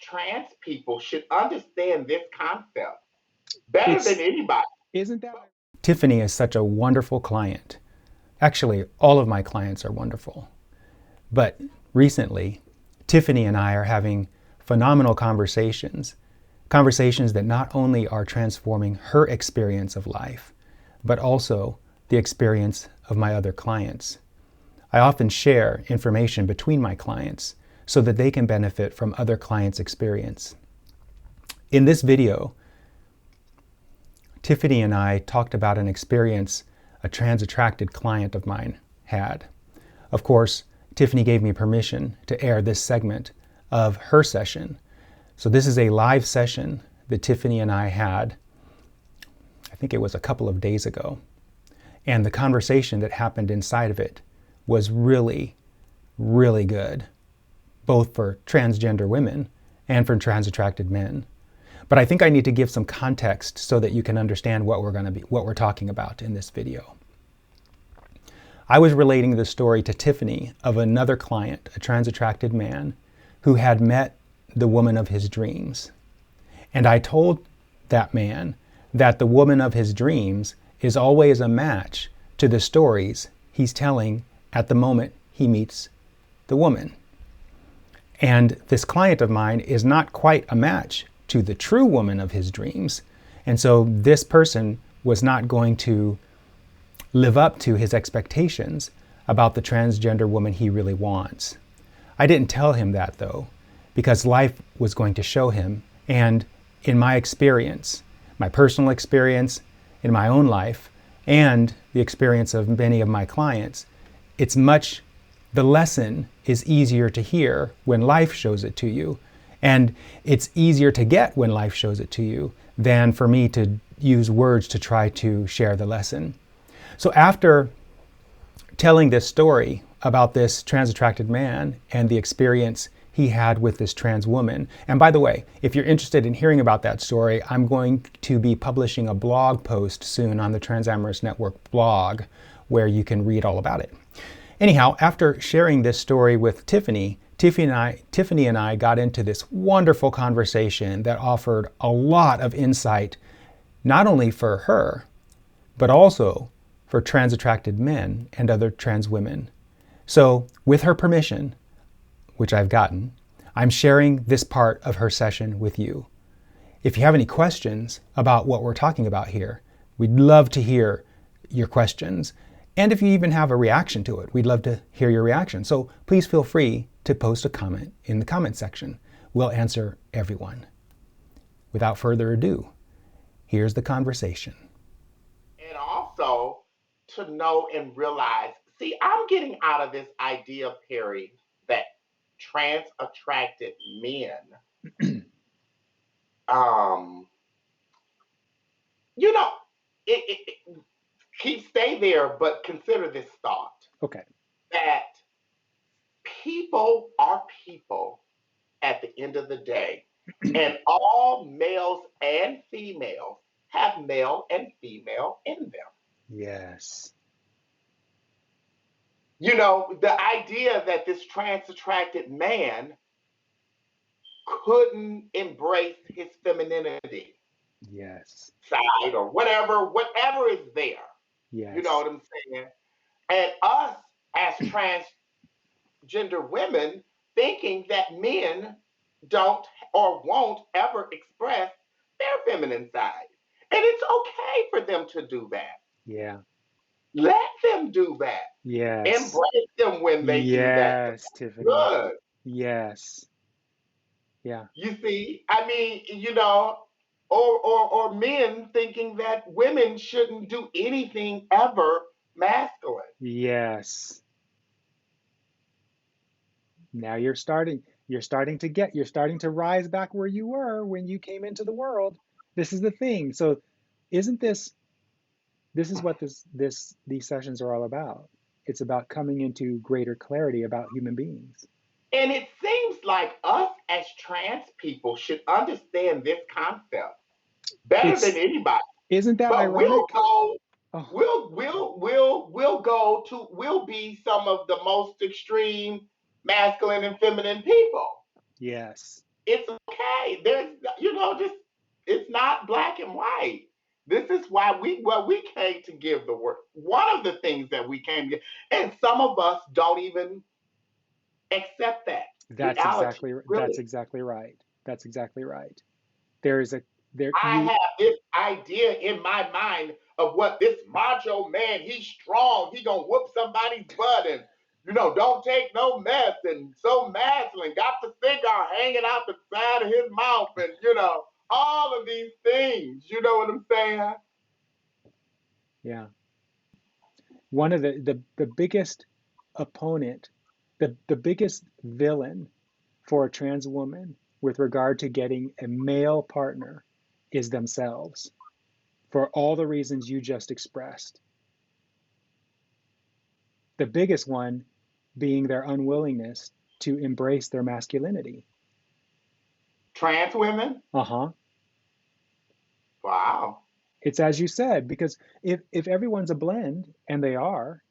trans people should understand this concept better than It's anybody. isn't that Tiffany is such a wonderful client. Actually, all of my clients are wonderful. But recently, Tiffany and I are having phenomenal conversations. Conversations that not only are transforming her experience of life, but also the experience of my other clients. I often share information between my clients so that they can benefit from other clients' experience. In this video, Tiffany and I talked about an experience a trans-attracted client of mine had. Of course, Tiffany gave me permission to air this segment of her session. So this is a live session that Tiffany and I had, I think it was a couple of days ago. And the conversation that happened inside of it was really, really good, both for transgender women and for trans-attracted men. But I think I need to give some context so that you can understand what we're talking about in this video. I was relating the story to Tiffany of another client, a trans-attracted man, who had met the woman of his dreams. And I told that man that the woman of his dreams is always a match to the stories he's telling at the moment he meets the woman. And this client of mine is not quite a match to the true woman of his dreams. And so this person was not going to live up to his expectations about the transgender woman he really wants. I didn't tell him that though, because life was going to show him. And in my experience, my personal experience in my own life, and the experience of many of my clients, the lesson is easier to hear when life shows it to you. And it's easier to get when life shows it to you than for me to use words to try to share the lesson. So after telling this story about this trans-attracted man and the experience he had with this trans woman, and by the way, if you're interested in hearing about that story, I'm going to be publishing a blog post soon on the Transamorous Network blog where you can read all about it. Anyhow, after sharing this story with Tiffany and I got into this wonderful conversation that offered a lot of insight, not only for her, but also for trans-attracted men and other trans women. So, with her permission, which I've gotten, I'm sharing this part of her session with you. If you have any questions about what we're talking about here, we'd love to hear your questions. And if you even have a reaction to it, we'd love to hear your reaction. So please feel free to post a comment in the comment section. We'll answer everyone. Without further ado, here's the conversation. And also to know and realize, see, I'm getting out of this idea, Perry, that trans attracted men, um, you know, stay there, but consider this thought Okay. that people are people at the end of the day, and all males and females have male and female in them. Yes. You know, the idea that this trans attracted man couldn't embrace his femininity Yes. side or whatever is there. You know Yes. what I'm saying? And us as transgender women thinking that men don't or won't ever express their feminine side. And it's okay for them to do that. Yeah. Let them do that. Yes. Embrace them when they do that. Yes, Tiffany. Good. Yes. Yeah. You see, I mean, you know, or men thinking that women shouldn't do anything ever masculine. Yes. Now you're starting to rise back where you were when you came into the world. This is the thing. So isn't this is what these sessions are all about. It's about coming into greater clarity about human beings. And it seems like us as trans people should understand this concept better than It's anybody. isn't that But we'll ironic? go, Oh, we'll be some of the most extreme masculine and feminine people. yes. it's okay. There's, just it's not black and white. This is why we came to give the word. One of the things that we came to give, and some of us don't even accept that That's reality. exactly that's Really, exactly right. That's exactly right. There is a there I you have this idea in my mind of what this macho man. He's strong. He gonna whoop somebody's butt, and don't take no mess, and so masculine. Got the cigar hanging out the side of his mouth, and all of these things. You know what I'm saying? yeah. One of the biggest opponent, the biggest villain for a trans woman with regard to getting a male partner is themselves, for all the reasons you just expressed. The biggest one being their unwillingness to embrace their masculinity. Trans women. Uh-huh. Wow. It's as you said, because if everyone's a blend, and they are,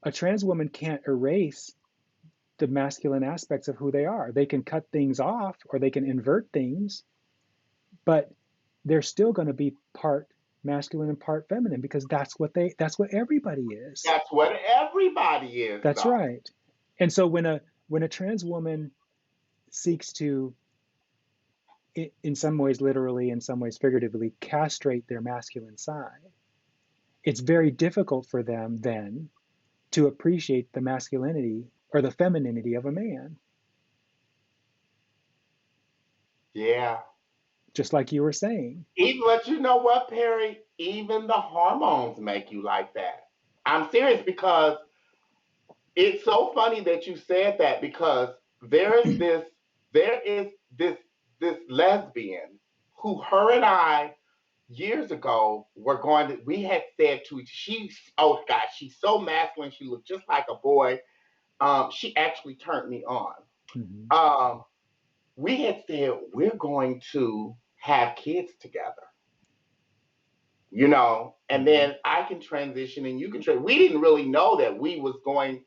a trans woman can't erase the masculine aspects of who they are. They can cut things off or they can invert things, but they're still going to be part masculine and part feminine, because that's what everybody is. That's what everybody is, That's though. right. And so when a trans woman seeks to, in some ways literally, in some ways figuratively, castrate their masculine side, it's very difficult for them then to appreciate the masculinity or the femininity of a man, Yeah. just like you were saying. Even, but you know what, Perry? Even the hormones make you like that. I'm serious because it's so funny that you said that because there is this lesbian who her and I years ago were going to we had said to she oh god she's so masculine, she looked just like a boy. She actually turned me on. Mm-hmm. um we had said we're going to have kids together, and Mm-hmm. then I can transition and you can we didn't really know that we was going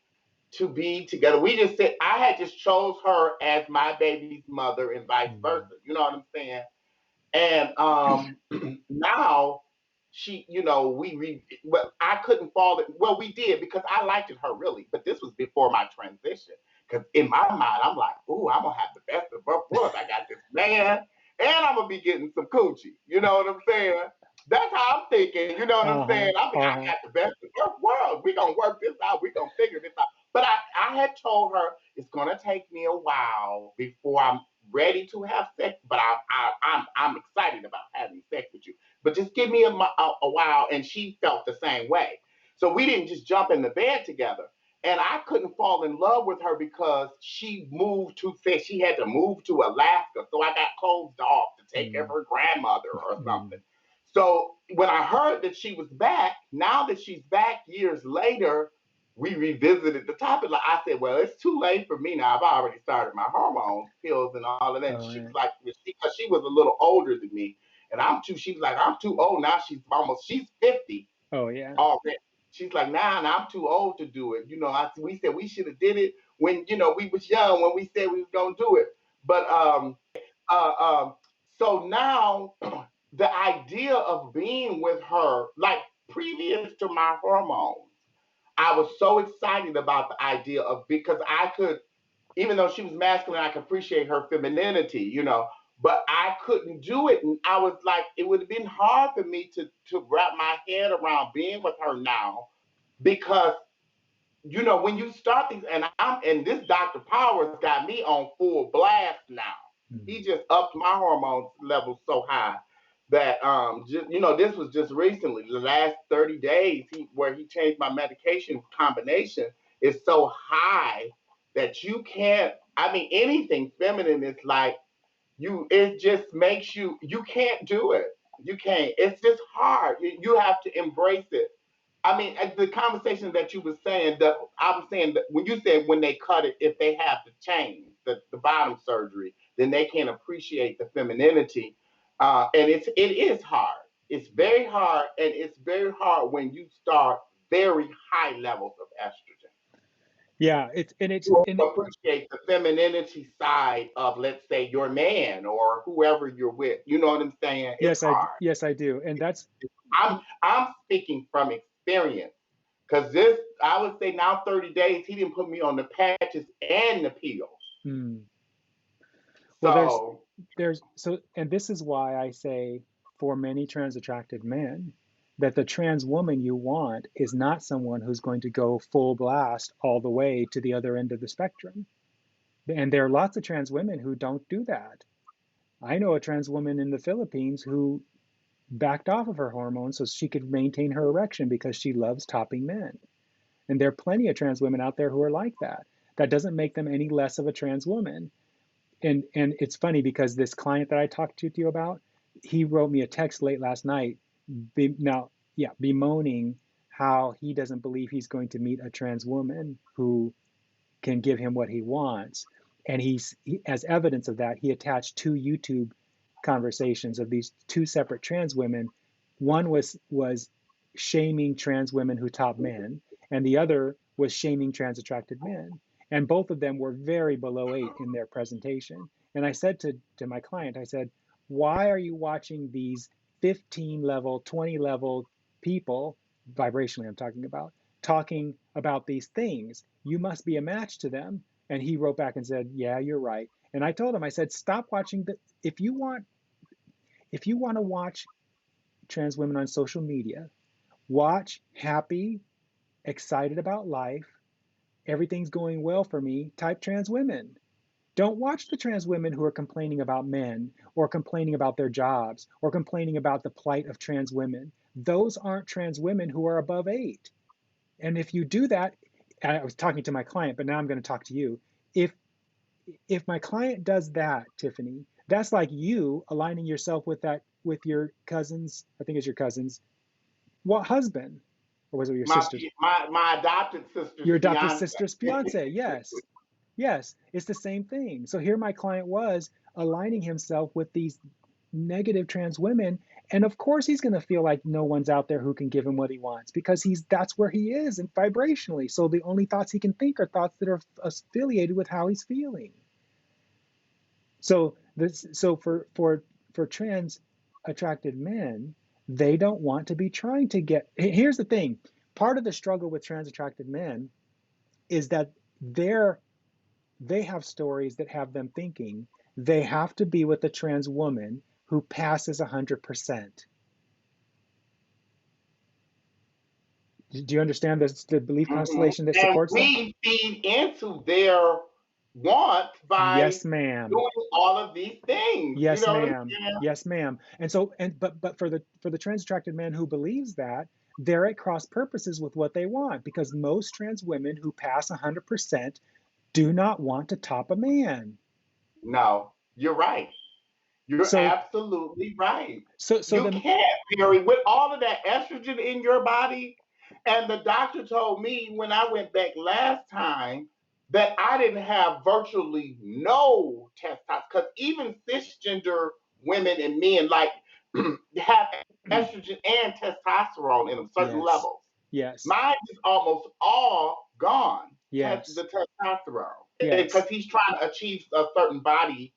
to be together. We just said I had just chose her as my baby's mother and vice versa. You know what I'm saying? And now well, I couldn't fall in, well, we did because I liked her really, but this was before my transition. Because in my mind, I'm like, ooh, I'm gonna have the best of both worlds. I got this man, and I'm gonna be getting some coochie. You know what I'm saying? That's how I'm thinking. You know what I'm Uh-huh. saying? I Uh-huh. got the best of both worlds. We gonna work this out. We gonna figure this out. But I had told her it's gonna take me a while before I'm ready to have sex, but I'm excited about having sex with you. But just give me a while, and she felt the same way. So we didn't just jump in the bed together. And I couldn't fall in love with her because she moved too fast. She had to move to Alaska, so I got closed off to take care of Mm-hmm. her grandmother or Mm-hmm. something. So when I heard that she was back, now that she's back years later, we revisited the topic. Like I said, well, it's too late for me now. I've already started my hormone pills and all of that. And All she was right. like, because she was a little older than me, and she was like, I'm too old now. She's 50 Oh yeah. already. She's like, nah, I'm too old to do it. We said we should have did it when we was young when we said we was gonna do it. But uh, um, so now the idea of being with her, like previous to my hormones, I was so excited about the idea of because I could, even though she was masculine, I could appreciate her femininity, but I couldn't do it. And I was like, it would have been hard for me to wrap my head around being with her now because when you start these, and this Dr. Powers got me on full blast now. Mm-hmm. He just upped my hormone levels so high that this was just recently, the last 30 days, where he changed my medication combination is so high that you can't. I mean, anything feminine is like it just makes you can't do it. You can't. It's just hard. You have to embrace it. I mean, the conversation that you were saying, that I was saying that when you said when they cut it, if they have to change the bottom surgery, then they can't appreciate the femininity. And it is hard. It's very hard, and it's very hard when you start very high levels of estrogen. Yeah, You appreciate the femininity side of, let's say, your man or whoever you're with. You know what I'm saying? It's hard. yes, I do. And that's I'm speaking from experience. Because this, I would say now 30 days, he didn't put me on the patches and the pills. hmm. Well, So, and this is why I say for many trans attracted men that the trans woman you want is not someone who's going to go full blast all the way to the other end of the spectrum. And there are lots of trans women who don't do that. I know a trans woman in the Philippines who backed off of her hormones so she could maintain her erection because she loves topping men. And there are plenty of trans women out there who are like that. That doesn't make them any less of a trans woman. And it's funny because this client that I talked to you about, he wrote me a text late last night, bemoaning how he doesn't believe he's going to meet a trans woman who can give him what he wants. And as evidence of that, he attached two YouTube conversations of these two separate trans women. One was shaming trans women who top men, and the other was shaming trans attracted men. And both of them were very below 8 in their presentation. And I said to my client, I said, why are you watching these 15 level, 20 level people, vibrationally I'm talking about these things? You must be a match to them. And he wrote back and said, yeah, you're right. And I told him, I said, stop watching if you want to watch trans women on social media, watch happy, excited about life, everything's going well for me type trans women. Don't watch the trans women who are complaining about men or complaining about their jobs or complaining about the plight of trans women. Those aren't trans women who are above 8. And if you do that, I was talking to my client, but now I'm going to talk to you. If my client does that, Tiffany, that's like you aligning yourself with your cousin's, I think it's your cousin's, what husband? Or was it your my, sister's? my adopted sister's Your adopted fiance. sister's fiance. Yes. Yes. It's the same thing. So here my client was aligning himself with these negative trans women. And of course he's going to feel like no one's out there who can give him what he wants because that's where he is and vibrationally. So the only thoughts he can think are thoughts that are affiliated with how he's feeling. So for trans attracted men, they don't want to be trying to get. Here's the thing: part of the struggle with trans attracted men is that they're they have stories that have them thinking they have to be with a trans woman who passes 100%. Do you understand the belief Mhm. constellation that And supports that? we feed into their wants by Yes, ma'am. doing all of these things. You Yes, know what I'm ma'am. saying? Yes, ma'am. And so, but for the trans attracted man who believes that, they're at cross purposes with what they want because most trans women who pass 100% do not want to top a man. No, you're right. You're So, absolutely right. so You the can't, Perry, with all of that estrogen in your body. And the doctor told me when I went back last time that I didn't have virtually no testosterone because even cisgender women and men like have estrogen and testosterone in them, certain yes, levels. yes, Mine is almost all gone, yes, the testosterone, yes. because he's trying to achieve a certain body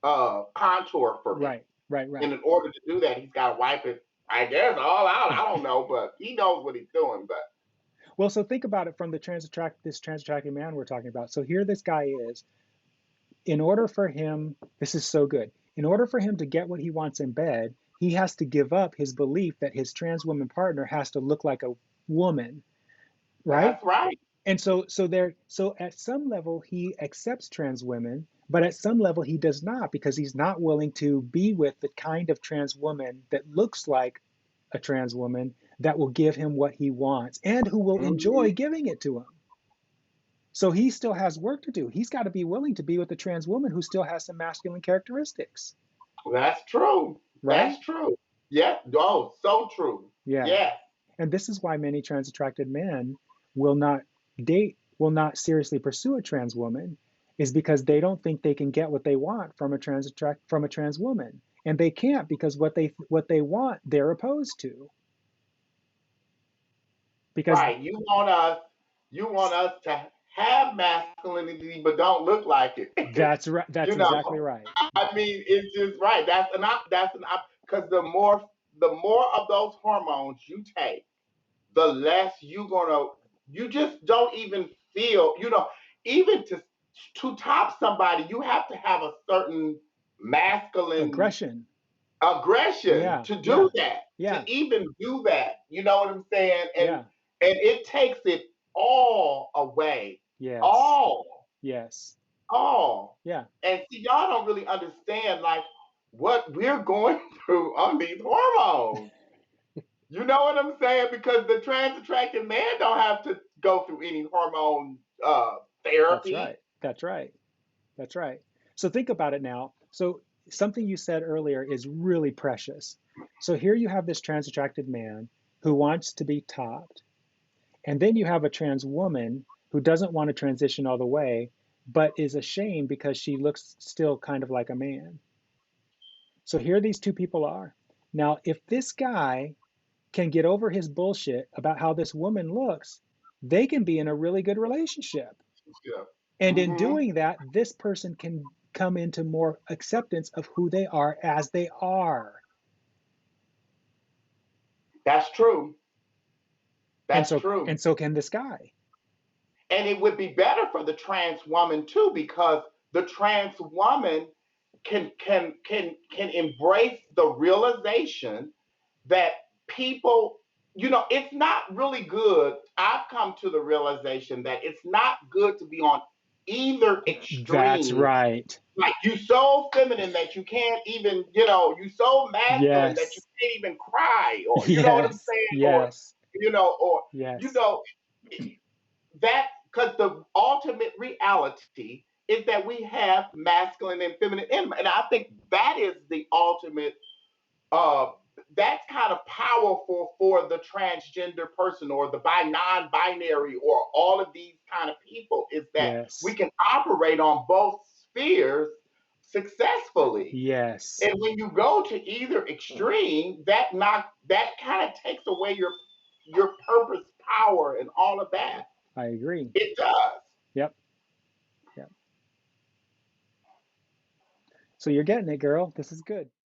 contour for me. Right, right, And right. in order to do that, he's got to wipe it, I guess, all out. I don't know, but he knows what he's doing. But Well, so think about it from this trans attracted man we're talking about. So here this guy is. In order for him, this is so good. In order for him to get what he wants in bed, he has to give up his belief that his trans woman partner has to look like a woman, right? that's right. And so at some level he accepts trans women, but at some level he does not because he's not willing to be with the kind of trans woman that looks like a trans woman that will give him what he wants and who will enjoy Mhm. giving it to him. So he still has work to do. He's got to be willing to be with a trans woman who still has some masculine characteristics, That's true. right? That's true. Yeah. Oh, so true. Yeah. Yeah. And this is why many trans attracted men will not will not seriously pursue a trans woman, is because they don't think they can get what they want from a trans woman. And they can't because what they want, they're opposed to. Because Right. You want us. You want us to have masculinity but don't look like it. That's right. That's You exactly know, right. I mean, it's just right. Because the more of those hormones you take, the less you just don't even feel, even to top somebody, you have to have a certain masculine Aggression. aggression Yeah. to do Yeah. that, Yeah. to even do that. You know what I'm saying? And Yeah. it takes it all away. Yes. All, Yes. all. Yeah. And see, y'all don't really understand like what we're going through on these hormones. You know what I'm saying? Because the trans attracted man don't have to go through any hormone That's right. therapy. That's right. That's right. So think about it now. So something you said earlier is really precious. So here you have this trans attracted man who wants to be topped. And then you have a trans woman who doesn't want to transition all the way, but is ashamed because she looks still kind of like a man. So here these two people are. Now, if this guy can get over his bullshit about how this woman looks, they can be in a really good relationship. Yeah. And in Hmm. doing that, this person can come into more acceptance of who they are as they are. That's true. And That's so true. and so can this guy. And it would be better for the trans woman too, because the trans woman can embrace the realization that people, it's not really good. I've come to the realization that it's not good to be on either That's extreme. right. Like you so feminine that you can't even, you so masculine that you Yes. can't even cry, or you know what I'm Yes. saying, Yes. or you Yes. know that because the ultimate reality is that we have masculine and feminine in, and I think that is the ultimate. Uh, that's kind of powerful for the transgender person or the non-binary or all of these kind of people is that we Yes. can operate on both spheres successfully. Yes. And when you go to either extreme, that kind of takes away your purpose, power, and all of that. I agree. It does. Yep. Yep. So you're getting it, girl. This is good.